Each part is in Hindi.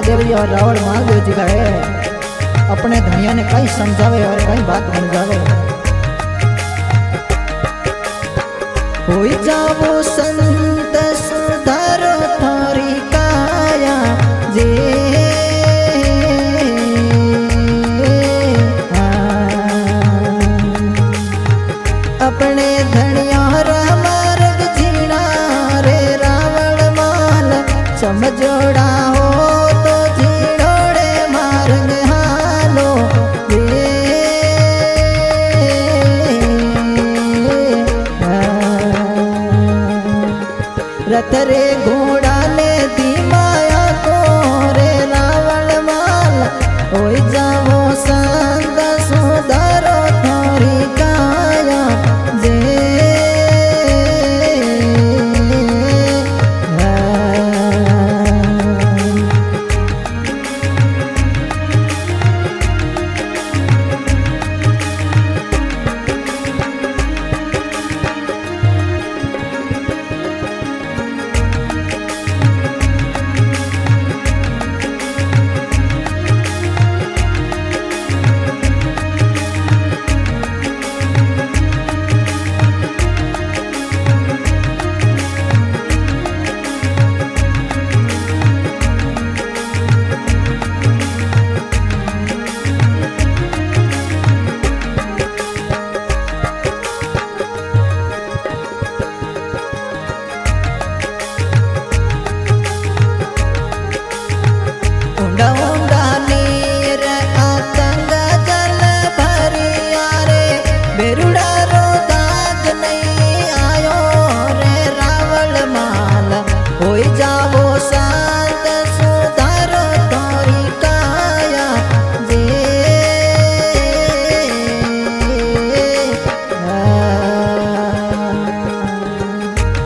महादेव जी और रावण महादेव जी का है अपने धनिया ने कहीं समझावे और कहीं बात बन जावे। हो जाओ संत सुधारो थारी काया जे अपने धनिया मार्ग जीना रे रावण माल समझोड़ा हो तो जीड़ोड़े मार्ग हालो रथ रे घोड़ा ने दी माया को रे रावण माल हो जाओ संत सुधारो थारी काया जे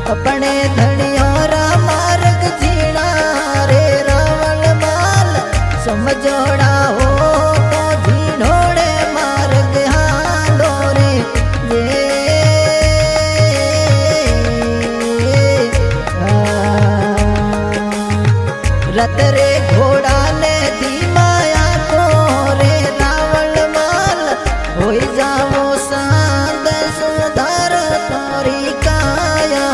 अपने धनियोरा मार्ग जीना रे रावण माल समझोड़ा हो तो जीनोड़े मार्ग हालो रे रथ रे घोड़ा ने दी माया को रे रावण माल हो जाओ सांद सुधार तोरी काया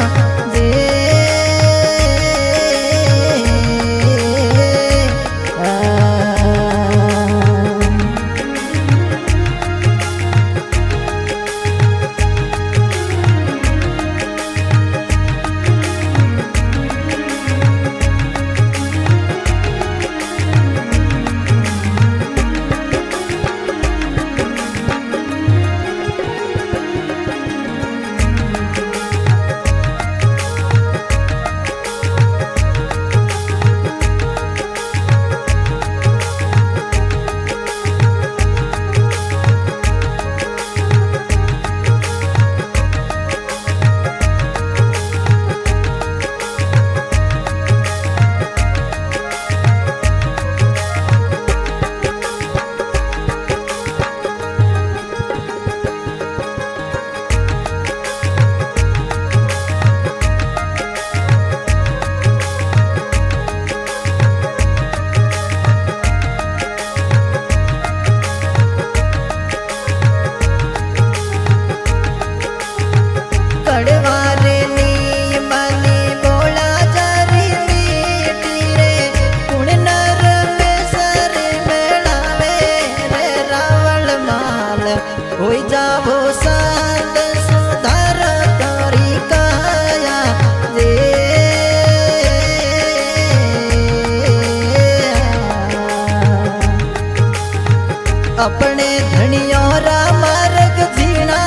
अपने धनियोरा मार्ग जीना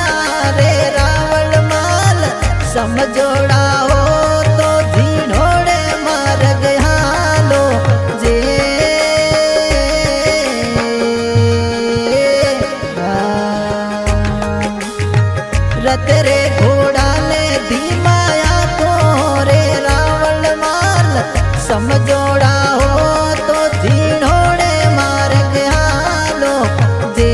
रे रावण माल समझोड़ा हो तो जीनोड़े मार्ग हालो जे रथ रे घोड़ा ने दी माया को रे रावण माल समझोड़ा हो तो जीनोड़े मार्ग हालो जे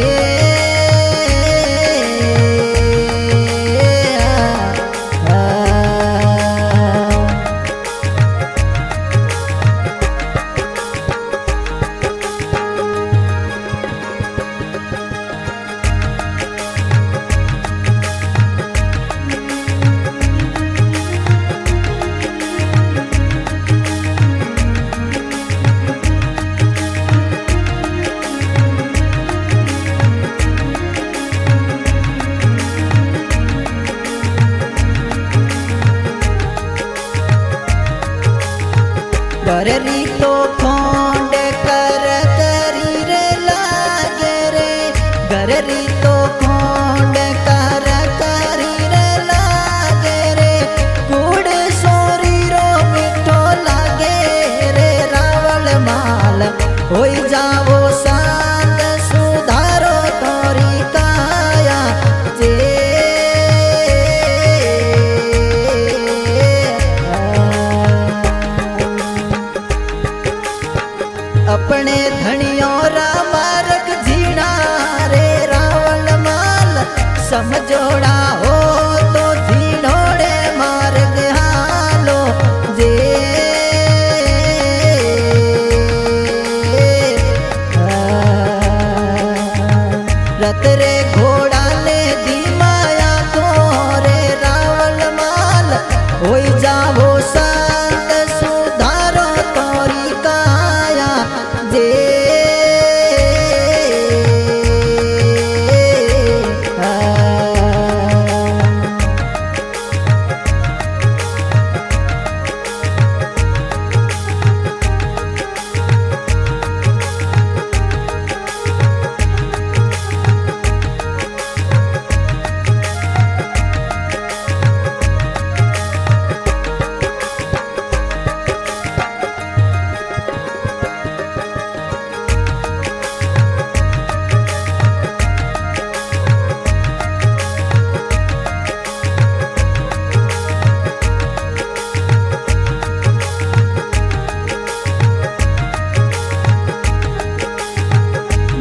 अपने धनियों रा मार्ग जीना रे रावण माल समझोड़ा हो तो जीनोड़े मार्ग हालो जे रत रे घोड़ा ने दी माया तो रे रावण माल होई जावो संत सुधारो तोरी काया जे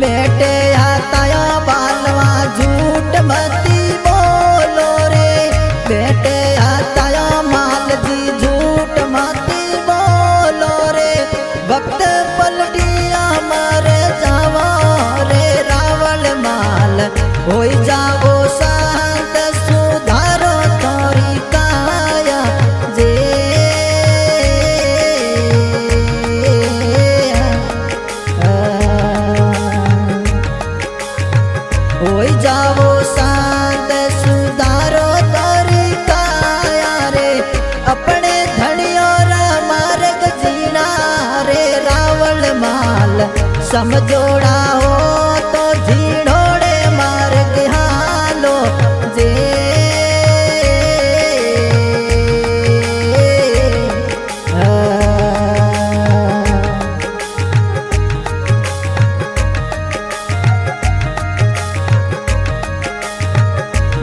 बेटे हाथाया बालवा झूठ मती बोलो रे बेटे हाथाया माल जी झूठ मती बोलो रे वक्त पलटिया मर जावो रे रावण माल होई जावो संत सुधारो तोरी काया जे होई जावो संत सुधारो तोरी काया रे अपने धनियों रा मार्ग जीना रे रावण माल समझोड़ा हो तो जीणोड़े मार्ग हालो जे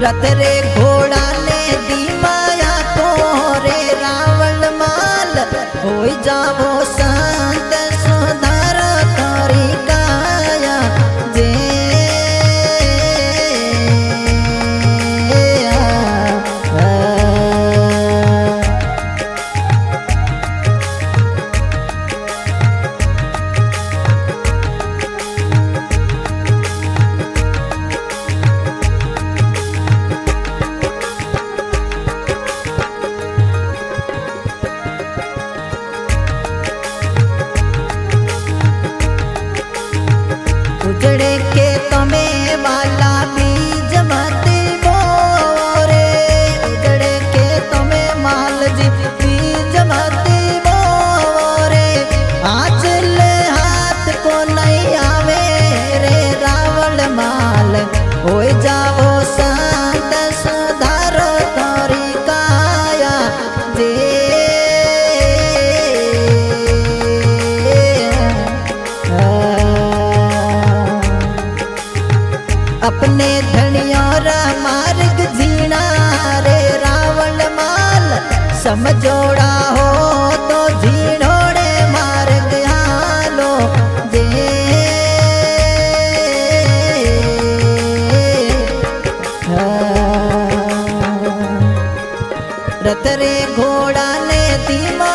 रथ रे घोड़ा ने दी माया तो रे रावण माल होई जावो संत सुधारो तोरी काया जे उजड़े के तमें वाला बीज मती बोरे उजड़े के तमें माल जी बीज मती बोरे आज ले हाथ को नहीं आवे रे रावण माल होई जावो संत सुधारो तोरी काया जे अपने धनियों रा मार्ग जीना रे रावण माल समझोड़ा हो तो जीणोड़े मार्ग हालो जे रथ रे घोड़ा ने धीमा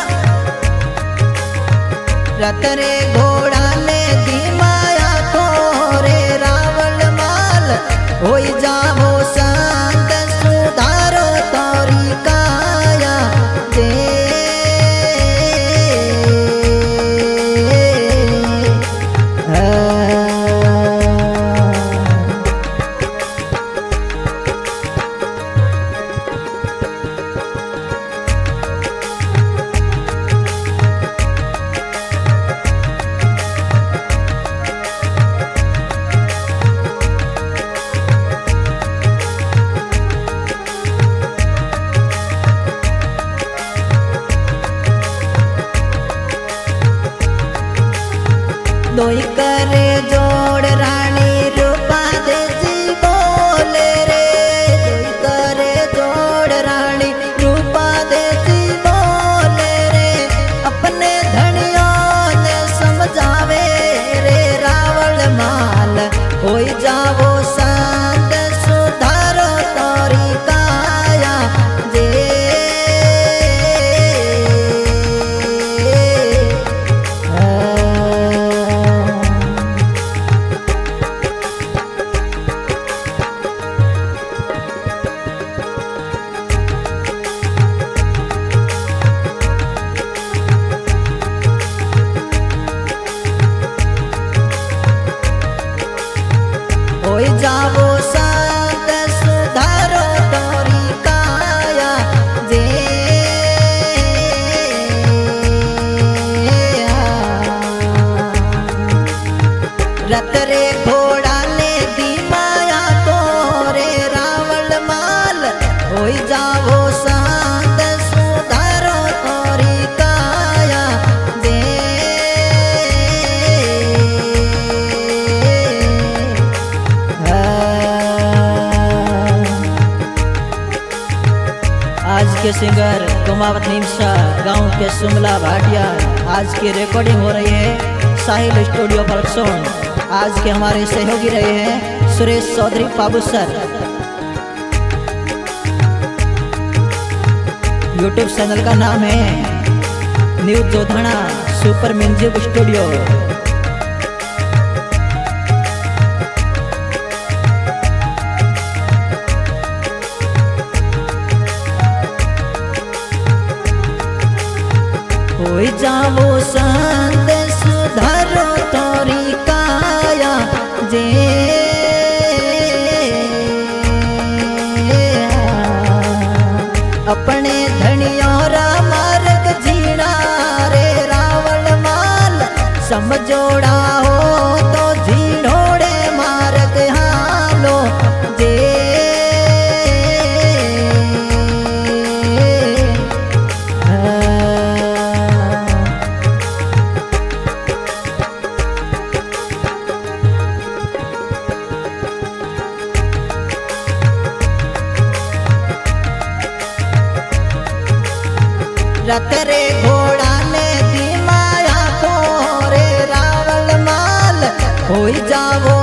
रथ रे घोड़ा ने धीमाया तो रे रावण माल होई जावो संत सुधारो तोरी काया जे दोई करे जोड़ रानी रूपा दे जी बोले रे दोई करे जोड़ रानी रूपा दे जी बोले रे अपने धनियों ने समझावे जावो संत सुधारो तोरी काया जे रत रे घोड़ा ले दी माया तोरे रावण माल होई जावो संत सुधारो तोरी काया जे आज के सिंगर कुमावत निमसा गांव के सुमला भाटिया। आज की रिकॉर्डिंग हो रही है साहिल स्टूडियो बलसोन। आज के हमारे सहयोगी रहे हैं सुरेश चौधरी बाबू सर। यूट्यूब चैनल का नाम है न्यू जोधना सुपर म्यूजिक स्टूडियो। होई जावो संत सुधारो तोरी काया जे अपने धनियों रा मार्ग जीना रे रावण माल समझोड़ा हो तो जीणोड़े मार्ग हालो जे रत रे घोड़ा ने दी माया तोरे रावण माल होई जावो